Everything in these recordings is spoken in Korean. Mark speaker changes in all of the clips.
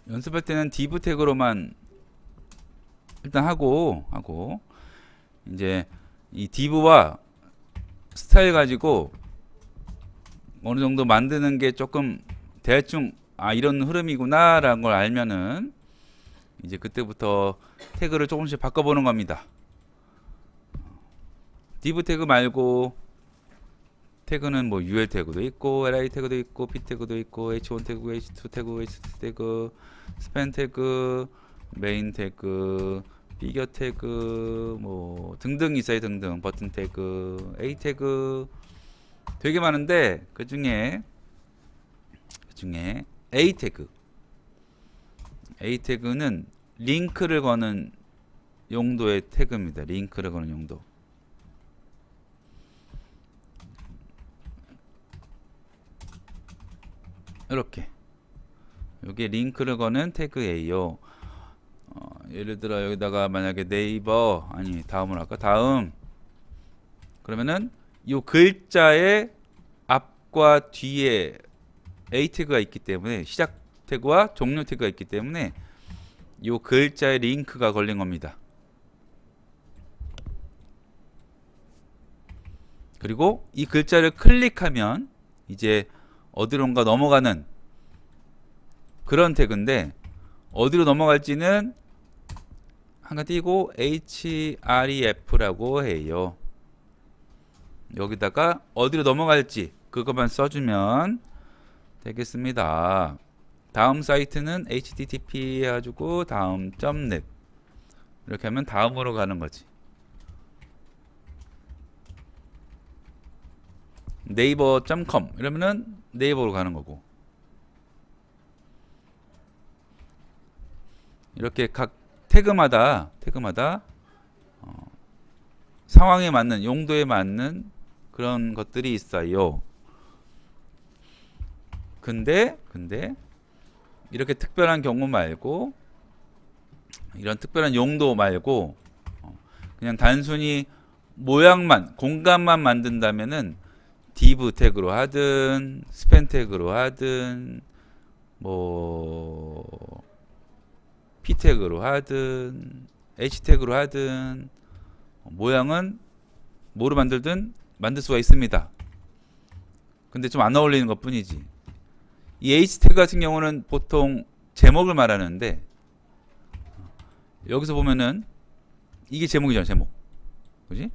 Speaker 1: 연습할 때는 div 태그로만 일단 하고 이제 이 div와 스타일 가지고 어느 정도 만드는 게 조금 대충 이런 흐름이구나 라는 걸 알면은 이제 그때부터 태그를 조금씩 바꿔보는 겁니다. div 태그 말고 태그는 뭐 UL 태그도 있고 li 태그도 있고 p 태그도 있고 h1 태그, h2 태그, h3 태그, 스팬 태그, 메인 태그, 피겨 태그 뭐 등등 있어요. 등등 버튼 태그, a 태그 되게 많은데 그중에 a 태그는 링크를 거는 용도의 태그입니다. 링크를 거는 용도. 이렇게 여기에 링크를 거는 태그예요. 예를 들어 여기다가 만약에 네이버 다음으로 할까? 다음 그러면은 이 글자의 앞과 뒤에 a 태그가 있기 때문에 시작 태그와 종료 태그가 있기 때문에 이 글자의 링크가 걸린 겁니다. 그리고 이 글자를 클릭하면 이제 어디론가 넘어가는 그런 태그인데 어디로 넘어갈지는 한가 띄고 href라고 해요. 여기다가 어디로 넘어갈지 그것만 써주면 되겠습니다. 다음 사이트는 http 해가지고 다음 .net 이렇게 하면 다음으로 가는 거지. 네이버.com 이러면은 네이버로 가는 거고. 이렇게 각 태그마다 상황에 맞는 용도에 맞는 그런 것들이 있어요. 근데 이렇게 특별한 경우 말고 이런 특별한 용도 말고 그냥 단순히 모양만 공간만 만든다면은 div 태그로 하든 스팬 태그로 하든 뭐 p 태그로 하든 h 태그로 하든 모양은 뭐로 만들든 만들 수가 있습니다. 근데 좀 안 어울리는 것 뿐이지. 이 h 태그 같은 경우는 보통 제목을 말하는데 여기서 보면은 이게 제목이잖아. 제목. 그지?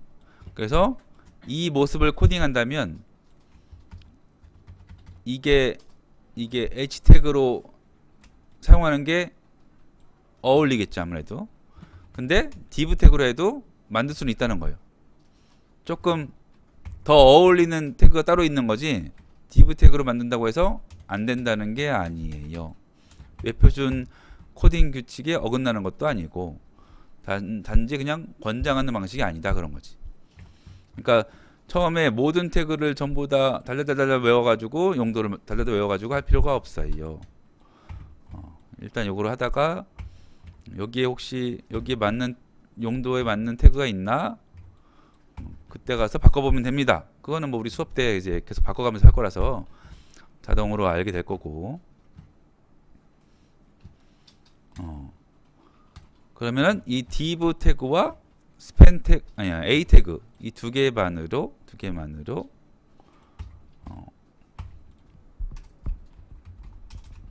Speaker 1: 그래서 이 모습을 코딩한다면 이게 h 태그로 사용하는 게 어울리겠죠. 아무래도. 근데 div 태그로 해도 만들 수는 있다는 거예요. 조금 더 어울리는 태그가 따로 있는 거지 div 태그로 만든다고 해서 안 된다는 게 아니에요. 웹표준 코딩 규칙에 어긋나는 것도 아니고 단지 그냥 권장하는 방식이 아니다 그런 거지. 그러니까 처음에 모든 태그를 전부 다 달달달달 외워가지고 용도를 달달달 외워가지고 할 필요가 없어요. 일단 요거를 하다가 여기에 혹시 여기에 맞는 용도에 맞는 태그가 있나? 그때 가서 바꿔보면 됩니다. 그거는 뭐 우리 수업 때 이제 계속 바꿔가면서 할 거라서 자동으로 알게 될 거고. 그러면은 이 div 태그와 스팬 태그 a 태그 이 두 개만으로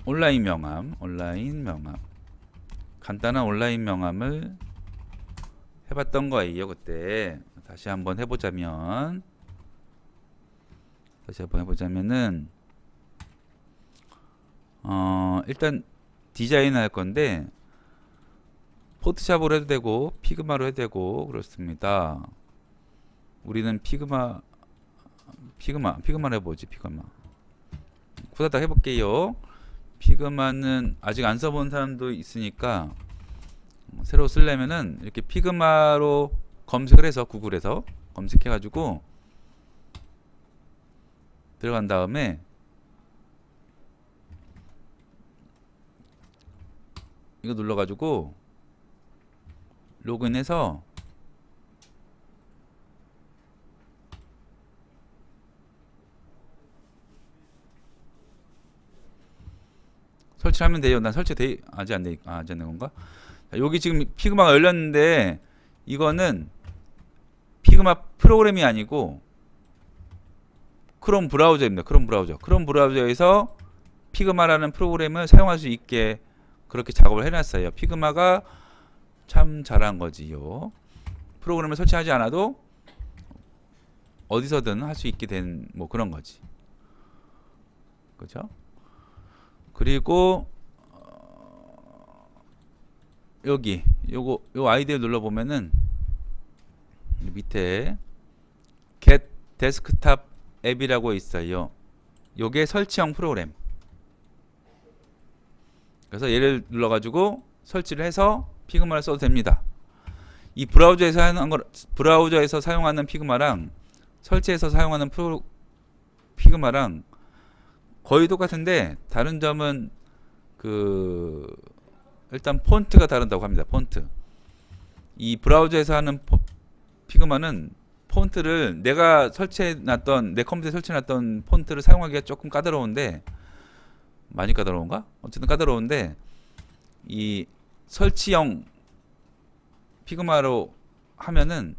Speaker 1: 온라인 명함 간단한 온라인 명함을 해봤던 거예요. 그때 다시 한번 해보자면은 일단 디자인 할 건데 포토샵으로 해도 되고 피그마로 해도 되고 그렇습니다. 우리는 피그마로 해보지. 피그마 후다닥 해볼게요. 피그마는 아직 안 써본 사람도 있으니까 새로 쓰려면은 이렇게 피그마로 검색을 해서 구글에서 검색해가지고 들어간 다음에 이거 눌러가지고 로그인해서 설치하면 돼요. 난 아직 안 돼. 아직 안 된 건가? 자, 여기 지금 피그마가 열렸는데 이거는 피그마 프로그램이 아니고 크롬 브라우저입니다. 크롬 브라우저. 크롬 브라우저에서 피그마라는 프로그램을 사용할 수 있게 그렇게 작업을 해놨어요. 피그마가 참 잘한 거지요. 프로그램을 설치하지 않아도 어디서든 할 수 있게 된 뭐 그런 거지. 그죠? 그리고 여기 요 아이디를 눌러 보면은 밑에 Get Desktop 앱이라고 있어요. 요게 설치형 프로그램. 그래서 얘를 눌러 가지고 설치를 해서 피그마를 써도 됩니다. 이 브라우저에서 사용하는 피그마랑 설치해서 사용하는 피그마랑 거의 똑같은데 다른 점은 일단 폰트가 다르다고 합니다. 폰트. 이 브라우저에서 하는 피그마는 폰트를 내가 설치해놨던 내 컴퓨터에 설치해놨던 폰트를 사용하기가 조금 까다로운데 많이 까다로운가? 어쨌든 까다로운데 이 설치형 피그마로 하면은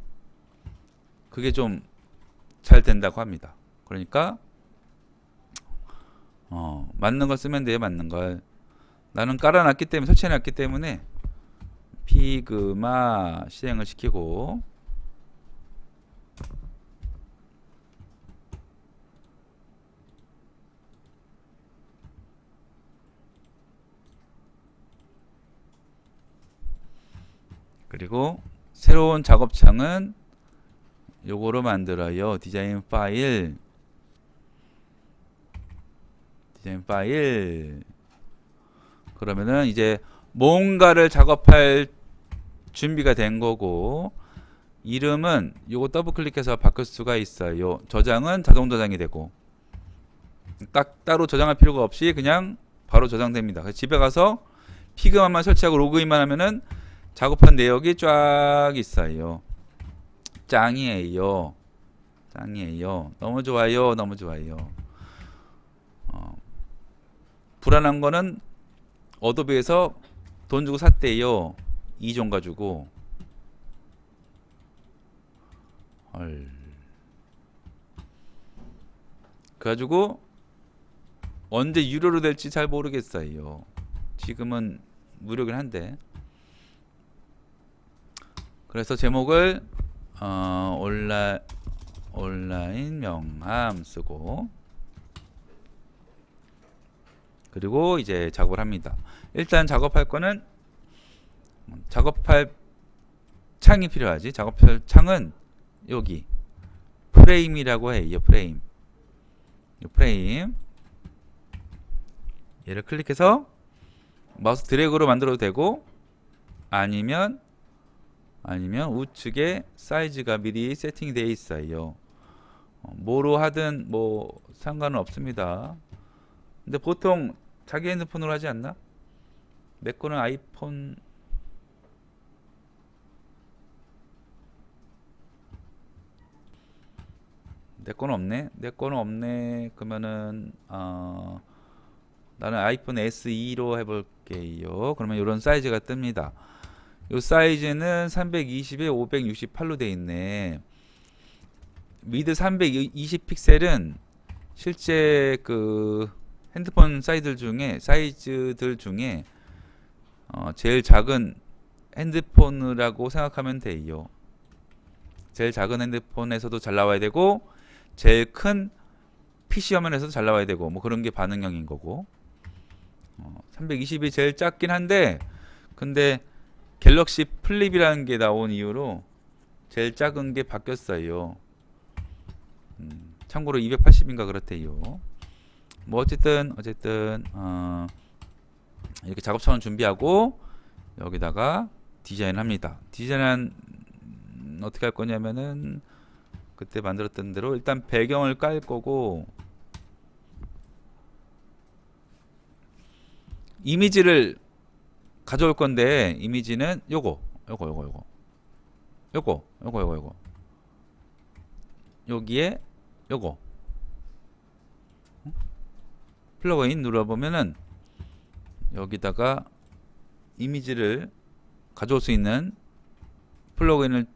Speaker 1: 그게 좀 잘 된다고 합니다. 그러니까 맞는 걸 쓰면 돼요. 맞는 걸. 나는 깔아놨기 때문에 설치해놨기 때문에 피그마 실행을 시키고 그리고 새로운 작업창은 요거로 만들어요. 디자인 파일 그러면은 이제 뭔가를 작업할 준비가 된 거고 이름은 요거 더블 클릭해서 바꿀 수가 있어요. 저장은 자동 저장이 되고 따로 저장할 필요가 없이 그냥 바로 저장됩니다. 그래서 집에 가서 피그마만 설치하고 로그인만 하면은 작업한 내역이 쫙 있어요. 짱이에요. 너무 좋아요. 불안한 거는 어도비에서 돈 주고 샀대요. 2종 가지고. 그래가지고 언제 유료로 될지 잘 모르겠어요. 지금은 무료긴 한데. 그래서 제목을 온라인 명함 쓰고 그리고 이제 작업을 합니다. 일단 작업할 거는 작업할 창이 필요하지. 작업할 창은 여기 프레임이라고 해요. 프레임. 얘를 클릭해서 마우스 드래그로 만들어도 되고 아니면 우측에 사이즈가 미리 세팅이 되어 있어요. 뭐로 하든 뭐 상관은 없습니다. 근데 보통 자기 핸드폰으로 하지 않나? 내 거는 아이폰 내 거는 없네. 그러면은 나는 아이폰 SE로 해볼게요. 그러면 이런 사이즈가 뜹니다. 이 사이즈는 320에 568로 돼 있네. 미드 320 픽셀은 실제 핸드폰 사이즈들 중에 제일 작은 핸드폰이라고 생각하면 돼요. 제일 작은 핸드폰에서도 잘 나와야 되고 제일 큰 PC 화면에서도 잘 나와야 되고 뭐 그런 게 반응형인 거고 320이 제일 작긴 한데 근데 갤럭시 플립이라는 게 나온 이후로 제일 작은 게 바뀌었어요. 참고로 280인가 그렇대요. 뭐 어쨌든 이렇게 작업창을 준비하고 여기다가 디자인합니다. 디자인은 어떻게 할 거냐면은 그때 만들었던 대로 일단 배경을 깔 거고 이미지를 가져올 건데 이미지는 요거 여기에 요거 플러그인 눌러보면은 여기다가 이미지를 가져올 수 있는 플러그인을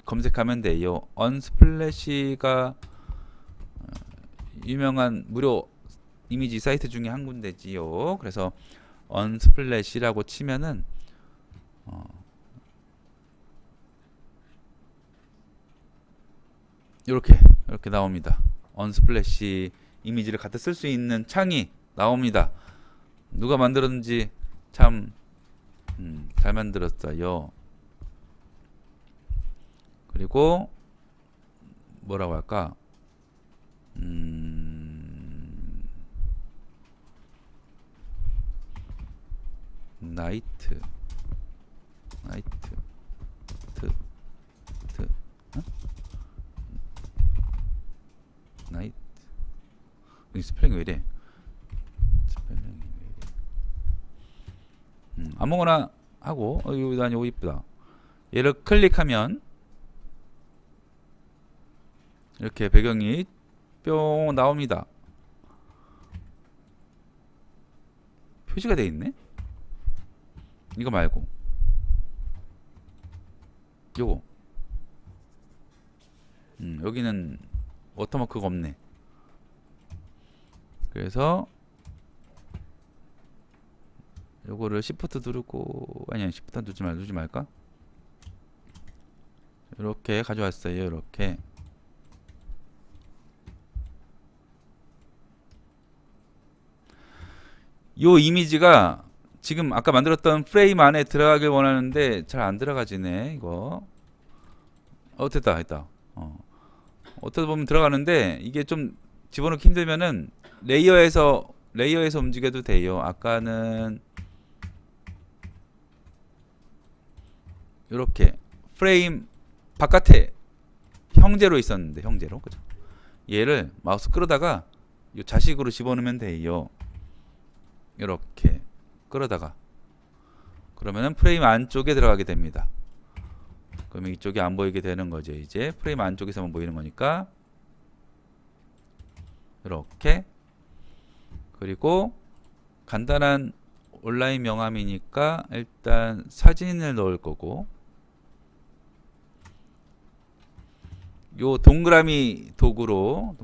Speaker 1: 검색하면 돼요. 언스플래시가 유명한 무료 이미지 사이트 중에 한 군데지요. 그래서 언스플래시라고 치면은 이렇게 나옵니다. 언스플래시 이미지를 갖다 쓸 수 있는 창이 나옵니다. 누가 만들었는지 참 잘 만들었어요. 그리고 뭐라고 할까? 나이트 나이트 스펠링이 왜 이래? 아무거나 하고 여기다 이거 이쁘다. 얘를 클릭하면 이렇게 배경이 뿅 나옵니다. 표시가 돼 있네. 이거 말고 요거 여기는 워터마크가 없네. 그래서 요거를 Shift 누르고 아니야 Shift 누르지 말까? 이렇게 가져왔어요. 이렇게 요 이미지가 지금 아까 만들었던 프레임 안에 들어가길 원하는데 잘 안 들어가지네. 이거 됐다. 어떻게 보면 들어가는데 이게 좀 집어넣기 힘들면은 레이어에서 움직여도 돼요. 아까는 이렇게 프레임 바깥에 형제로 있었는데 형제로 그죠? 얘를 마우스 끌어다가 이 자식으로 집어넣으면 돼요. 이렇게 끌어다가 그러면은 프레임 안쪽에 들어가게 됩니다. 그러면 이쪽이 안 보이게 되는 거죠. 이제 프레임 안쪽에서만 보이는 거니까 이렇게. 그리고 간단한 온라인 명함이니까 일단 사진을 넣을 거고 요 동그라미 도구로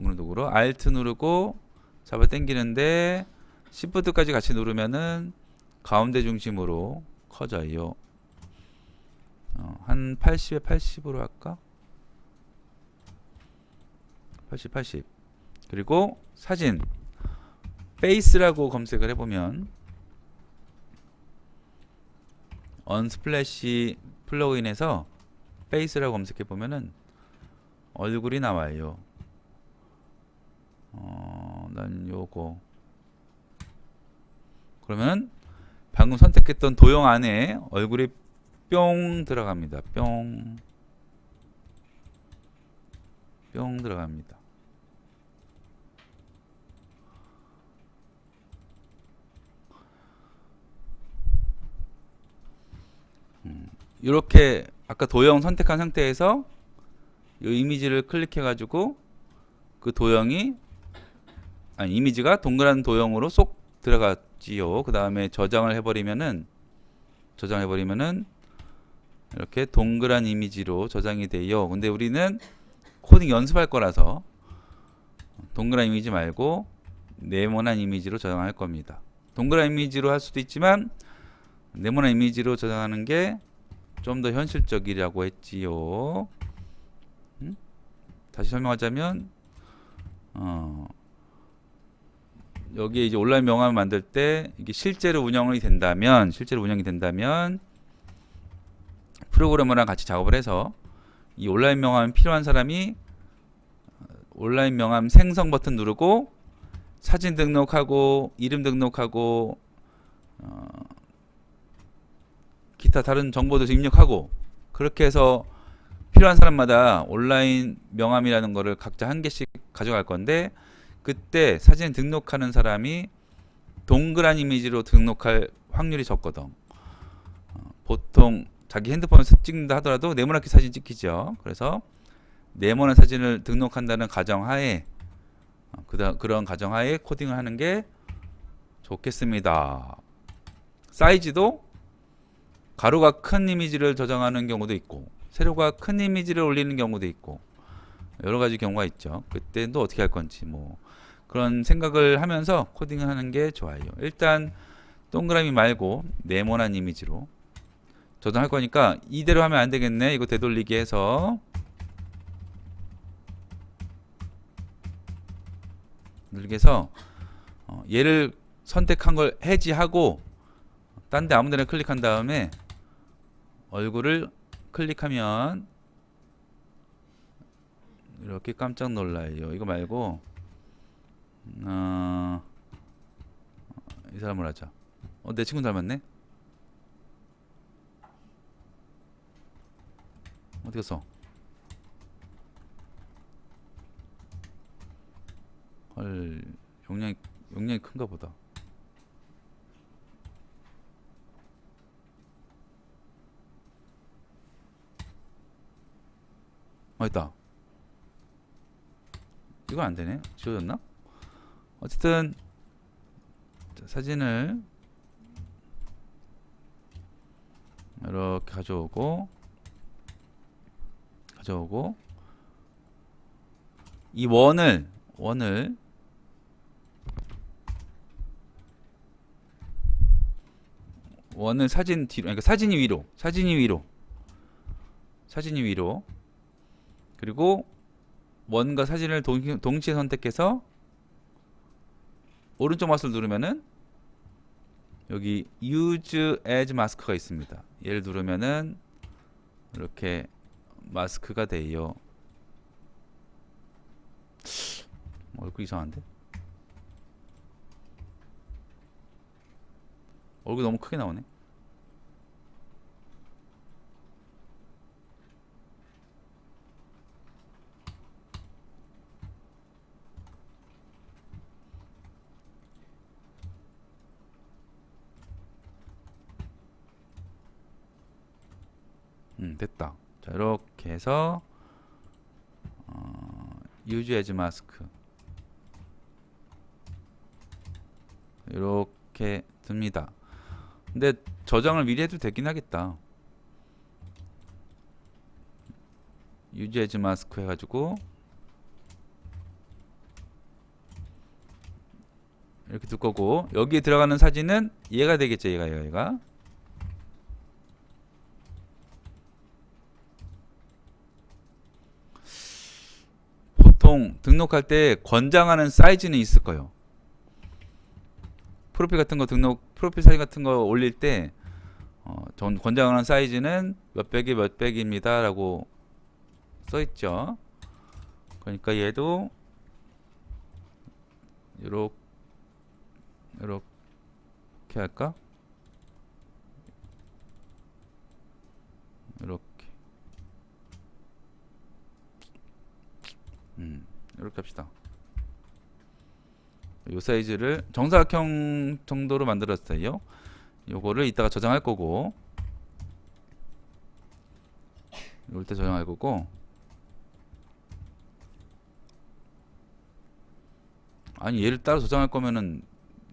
Speaker 1: Alt 누르고 잡아 당기는데 Shift까지 같이 누르면은 가운데 중심으로 커져요. 한 80에 80으로 할까? 80. 그리고 사진 페이스라고 검색을 해보면 언스플래시 플러그인에서 페이스라고 검색해보면은 얼굴이 나와요. 난 요거 그러면 방금 선택했던 도형 안에 얼굴이 뿅 들어갑니다. 뿅 들어갑니다. 이렇게 아까 도형 선택한 상태에서 이 이미지를 클릭해 가지고 그 도형이 이미지가 동그란 도형으로 쏙 들어갔지요. 그 다음에 저장을 해버리면은 이렇게 동그란 이미지로 저장이 돼요. 근데 우리는 코딩 연습할 거라서 동그란 이미지 말고 네모난 이미지로 저장할 겁니다. 동그란 이미지로 할 수도 있지만 네모난 이미지로 저장하는 게 좀 더 현실적이라고 했지요. 다시 설명하자면 여기에 이제 온라인 명함을 만들 때 이게 실제로 운영이 된다면 프로그래머랑 같이 작업을 해서 이 온라인 명함이 필요한 사람이 온라인 명함 생성 버튼 누르고 사진 등록하고 이름 등록하고 기타 다른 정보도 입력하고 그렇게 해서 필요한 사람마다 온라인 명함이라는 거를 각자 한 개씩 가져갈 건데 그때 사진 등록하는 사람이 동그란 이미지로 등록할 확률이 적거든. 보통 자기 핸드폰에서 찍는다 하더라도 네모나게 사진 찍히죠. 그래서 네모난 사진을 등록한다는 가정하에 그런 가정하에 코딩을 하는 게 좋겠습니다. 사이즈도 가로가 큰 이미지를 저장하는 경우도 있고 세로가 큰 이미지를 올리는 경우도 있고 여러 가지 경우가 있죠. 그때는 또 어떻게 할 건지 뭐 그런 생각을 하면서 코딩을 하는 게 좋아요. 일단 동그라미 말고 네모난 이미지로 저장할 거니까 이대로 하면 안 되겠네. 이거 되돌리기 해서 누르게 해서 얘를 선택한 걸 해지하고 딴 데 아무 데나 클릭한 다음에 얼굴을 클릭하면 이렇게 깜짝 놀라요. 이거 말고 이 사람을 하자. 내 친구 닮았네. 어디 갔어? 헐, 용량이 큰가 보다. 있다. 이건 안 되네. 지워졌나? 어쨌든 사진을 이렇게 가져오고 이 원을 사진 뒤로, 그러니까 사진이 위로 그리고 원과 사진을 동시에 선택해서 오른쪽 마우스를 누르면은 여기 Use as Mask가 있습니다. 얘를 누르면은 이렇게 마스크가 돼요. 얼굴 이상한데? 얼굴 너무 크게 나오네. 됐다. 자, 이렇게 해서 Use as Mask 이렇게 듭니다. 근데 저장을 미리 해도 되긴 하겠다. Use as Mask 해가지고 이렇게 둘 거고 여기에 들어가는 사진은 얘가 되겠죠. 얘가 보통 등록할 때 권장하는 사이즈는 있을 거예요. 프로필 사진 같은 거 올릴 때 전 권장하는 사이즈는 몇 백입니다 라고 써있죠. 그러니까 얘도 이렇게 할까? 이렇게 이렇게 합시다. 요 사이즈를 정사각형 정도로 만들었어요. 요거를 이따가 저장할 거고 이럴 때 저장할 거고 아니 얘를 따로 저장할 거면은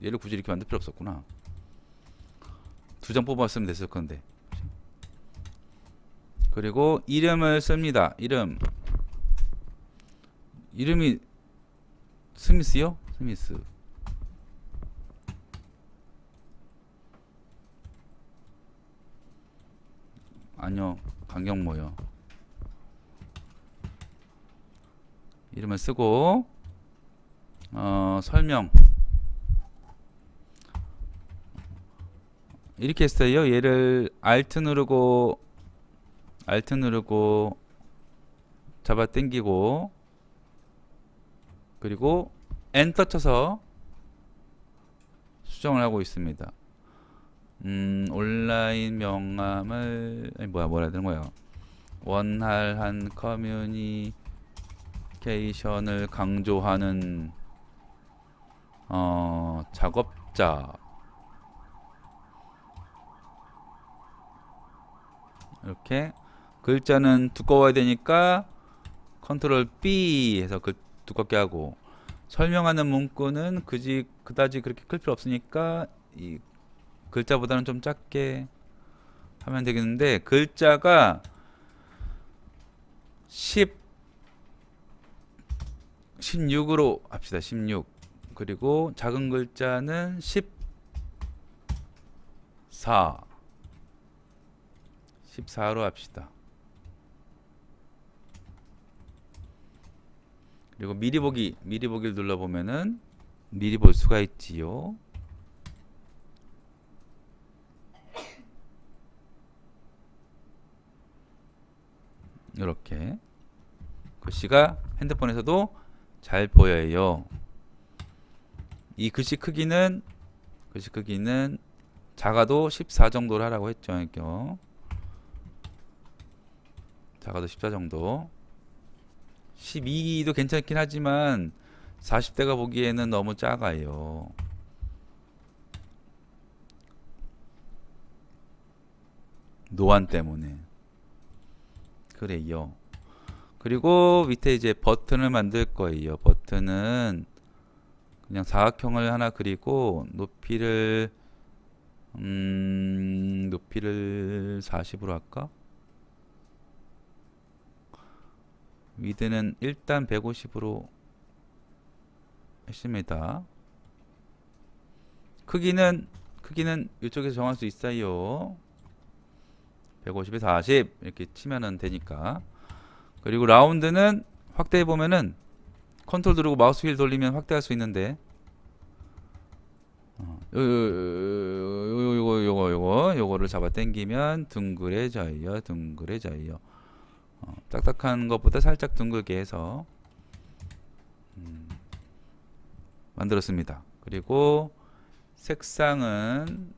Speaker 1: 얘를 굳이 이렇게 만들 필요 없었구나. 2장 뽑았으면 됐을 건데. 그리고 이름을 씁니다. 이름이 스미스요? 스미스. 아니요, 강경모요. 이름을 쓰고 설명 이렇게 했어요. 얘를 Alt 누르고 잡아 당기고 그리고 엔터 쳐서 수정을 하고 있습니다. 온라인 명함을 뭐라 해야 되는 거야? 원활한 커뮤니케이션을 강조하는 작업자 이렇게 글자는 두꺼워야 되니까 컨트롤 B 해서 두껍게 하고 설명하는 문구는 그다지 그렇게 클 필요 없으니까 이 글자보다는 좀 작게 하면 되겠는데 글자가 16으로 합시다. 16. 그리고 작은 글자는 14로 합시다. 그리고 미리 보기를 눌러보면은 미리 볼 수가 있지요. 이렇게 글씨가 핸드폰에서도 잘 보여요. 이 글씨 크기는 작아도 14 정도로 하라고 했죠. 작아도 14 정도. 12도 괜찮긴 하지만 40대가 보기에는 너무 작아요. 노안 때문에. 그래요. 그리고 밑에 이제 버튼을 만들 거예요. 버튼은 그냥 사각형을 하나 그리고 높이를 40으로 할까? 위드는 일단 150으로 했습니다. 크기는 이쪽에서 정할 수 있어요. 150에 40 이렇게 치면은 되니까. 그리고 라운드는 확대해 보면은 컨트롤 누르고 마우스 휠 돌리면 확대할 수 있는데 요거를 잡아 당기면 둥그레져요. 딱딱한 것보다 살짝 둥글게 해서 만들었습니다. 그리고 색상은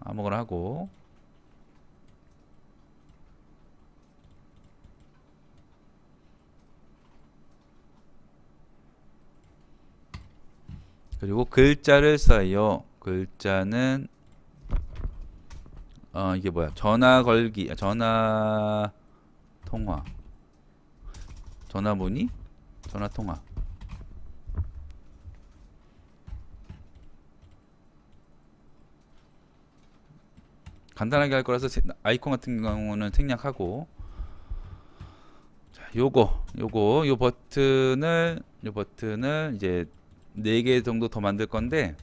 Speaker 1: 아무거나 하고 그리고 글자를 써요. 글자는 이게 뭐야? 전화 걸기, 전화 통화, 전화 문의, 전화 통화. 간단하게 할 거라서 아이콘 같은 경우는 생략하고, 자, 요 버튼을 이제 4개 정도 더 만들 건데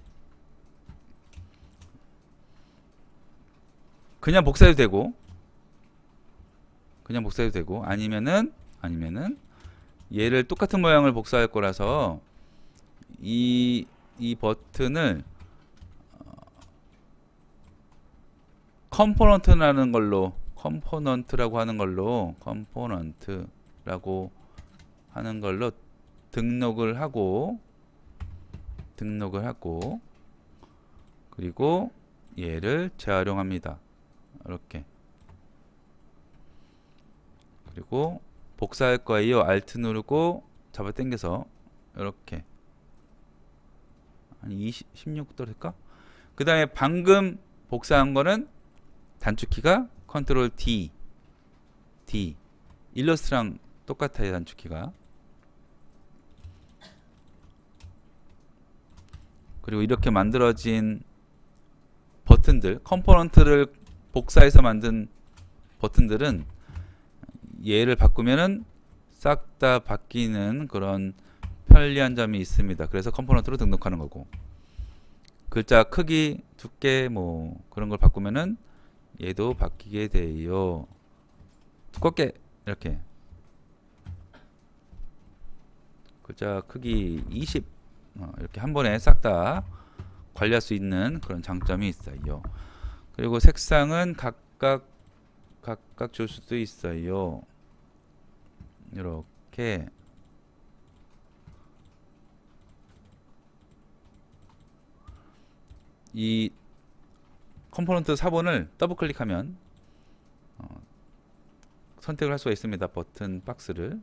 Speaker 1: 그냥 복사해도 되고 아니면은 얘를 똑같은 모양을 복사할 거라서 이 버튼을 컴포넌트라고 하는 걸로 등록을 하고 그리고 얘를 재활용합니다. 이렇게. 그리고 복사할 거예요. Alt 누르고 잡아 당겨서 이렇게 한 16도 될까? 그 다음에 방금 복사한 거는 단축키가 Ctrl D 일러스트랑 똑같아요. 단축키가. 그리고 이렇게 만들어진 버튼들, 컴포넌트를 복사해서 만든 버튼들은 얘를 바꾸면은 싹 다 바뀌는 그런 편리한 점이 있습니다. 그래서 컴포넌트로 등록하는 거고, 글자 크기, 두께 뭐 그런 걸 바꾸면은 얘도 바뀌게 돼요. 두껍게 이렇게 글자 크기 20 이렇게 한 번에 싹 다 관리할 수 있는 그런 장점이 있어요. 그리고 색상은 각각 줄 수도 있어요. 이렇게 이 컴포넌트 4번을 더블 클릭하면 선택을 할 수가 있습니다. 버튼 박스를.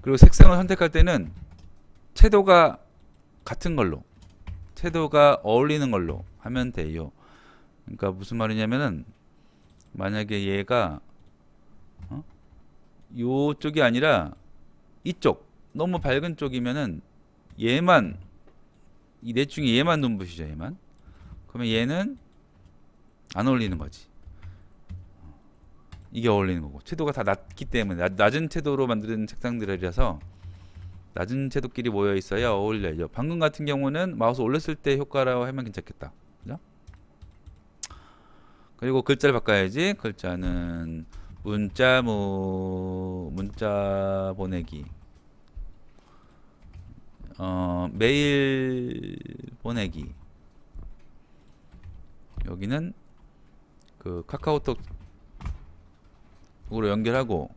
Speaker 1: 그리고 색상을 선택할 때는 채도가 같은 걸로 태도가 어울리는 걸로 하면 돼요. 그러니까 무슨 말이냐면은 만약에 얘가 요쪽이 아니라 이쪽 너무 밝은 쪽이면은 얘만 이 넷 중에 얘만 눈부시죠. 얘만. 그러면 얘는 안 어울리는 거지. 이게 어울리는 거고 채도가 다 낮기 때문에 낮은 채도로 만드는 색상들이라서 낮은 채도끼리 모여 있어야 어울려요. 방금 같은 경우는 마우스 올렸을 때 효과라고 하면 괜찮겠다. 그죠? 그리고 글자를 바꿔야지. 글자는 문자 보내기. 메일 보내기. 여기는 그 카카오톡으로 연결하고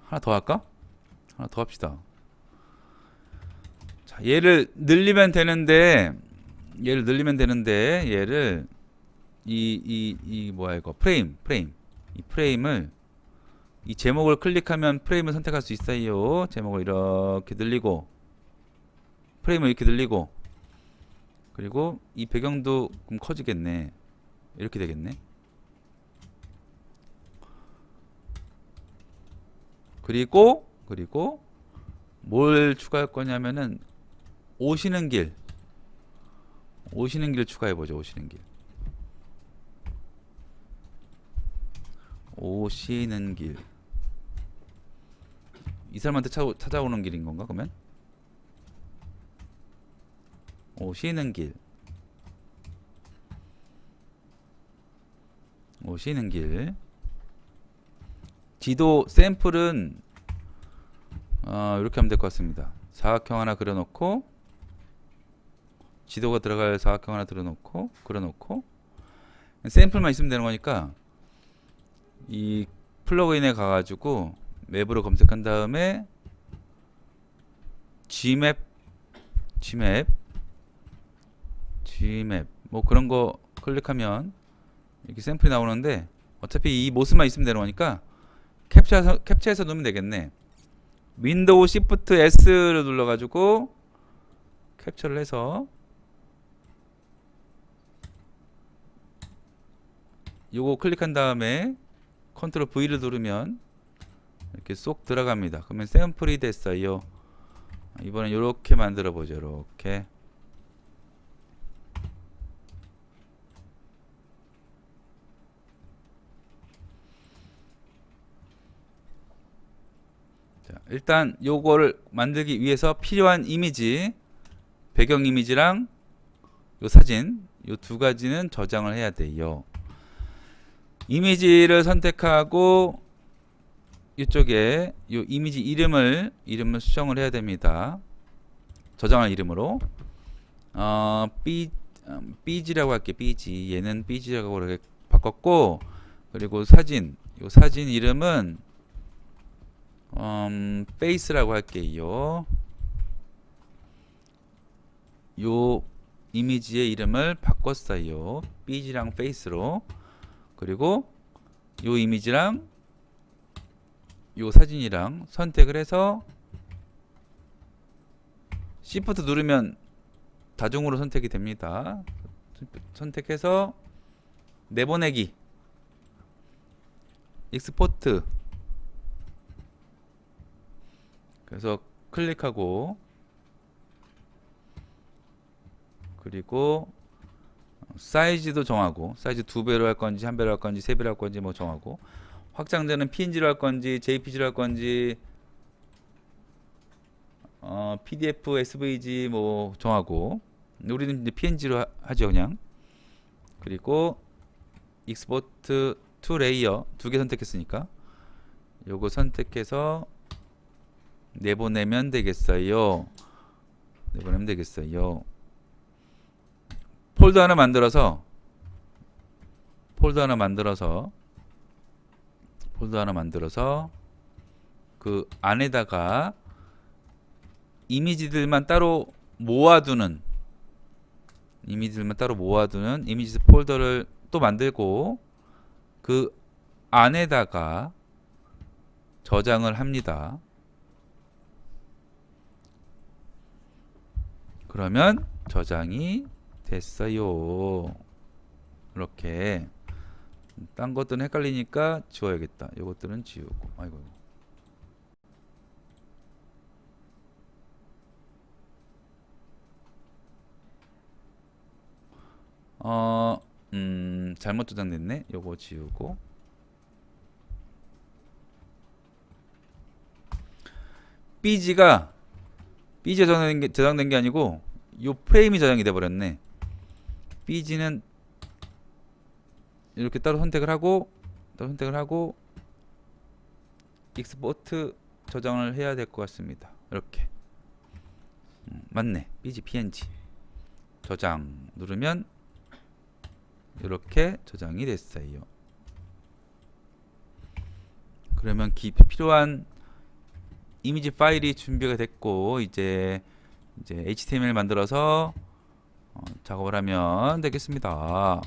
Speaker 1: 하나 더 할까? 하나 더 합시다. 자, 얘를 늘리면 되는데 얘를 이 뭐야 이거 프레임 이 프레임을 이 제목을 클릭하면 프레임을 선택할 수 있어요. 제목을 이렇게 늘리고 프레임을 이렇게 늘리고 그리고 이 배경도 그럼 커지겠네. 이렇게 되겠네. 그리고 뭘 추가할 거냐면은 오시는 길 추가해 보죠. 오시는 길. 이 사람한테 찾아오는 길인 건가 그러면? 오시는 길. 지도 샘플은 이렇게 하면 될 것 같습니다. 사각형 하나 그려놓고 지도가 들어갈 사각형 하나 그려놓고 샘플만 있으면 되는 거니까 이 플러그인에 가가지고 맵으로 검색한 다음에 G맵 뭐 그런 거 클릭하면 이렇게 샘플이 나오는데 어차피 이 모습만 있으면 되는 거니까 캡처해서 넣으면 되겠네. 윈도우 시프트 S를 눌러가지고 캡처를 해서 요거 클릭한 다음에 컨트롤 V를 누르면 이렇게 쏙 들어갑니다. 그러면 샘플이 됐어요. 이번엔 이렇게 만들어 보죠. 이렇게. 자, 일단 요거를 만들기 위해서 필요한 이미지, 배경 이미지랑 요 사진, 요 두 가지는 저장을 해야 돼요. 이미지를 선택하고 이쪽에 요 이미지 이름을 수정을 해야 됩니다. 저장할 이름으로 BG라고 할게요. BG. 얘는 BG라고 이렇게 바꿨고, 그리고 사진, 요 사진 이름은 페이스라고 할게요. 요 이미지의 이름을 바꿨어요. BG랑 페이스로. 그리고 요 이미지랑 요 사진이랑 선택을 해서 Shift 누르면 다중으로 선택이 됩니다. 선택해서 내보내기, 익스포트. 그래서 클릭하고 그리고 사이즈도 정하고, 사이즈 2배로 할 건지 1배로 할 건지 3배로 할 건지 뭐 정하고, 확장되는 PNG로 할 건지 JPG로 할 건지 PDF, SVG 뭐 정하고, 우리는 이제 PNG로 하죠 그냥. 그리고 익스포트 투 레이어 2개 선택했으니까 요거 선택해서 내보내면 되겠어요. 폴더 하나 만들어서 그 안에다가 이미지들만 따로 모아두는 이미지 폴더를 또 만들고, 그 안에다가 저장을 합니다. 그러면 저장이 됐어요. 이렇게. 딴 것들은 헷갈리니까 지워야겠다. 이것들은 지우고. 아이고. 잘못 저장됐네. 요거 지우고. 삐지가 저장된 게 아니고 요 프레임이 저장이 돼 버렸네. 삐지는 이렇게 따로 선택을 하고 익스포트 저장을 해야 될 것 같습니다. 이렇게. 맞네. 삐지 png 저장 누르면 이렇게 저장이 됐어요. 그러면 필요한 이미지 파일이 준비가 됐고 이제 HTML 만들어서 작업을 하면 되겠습니다.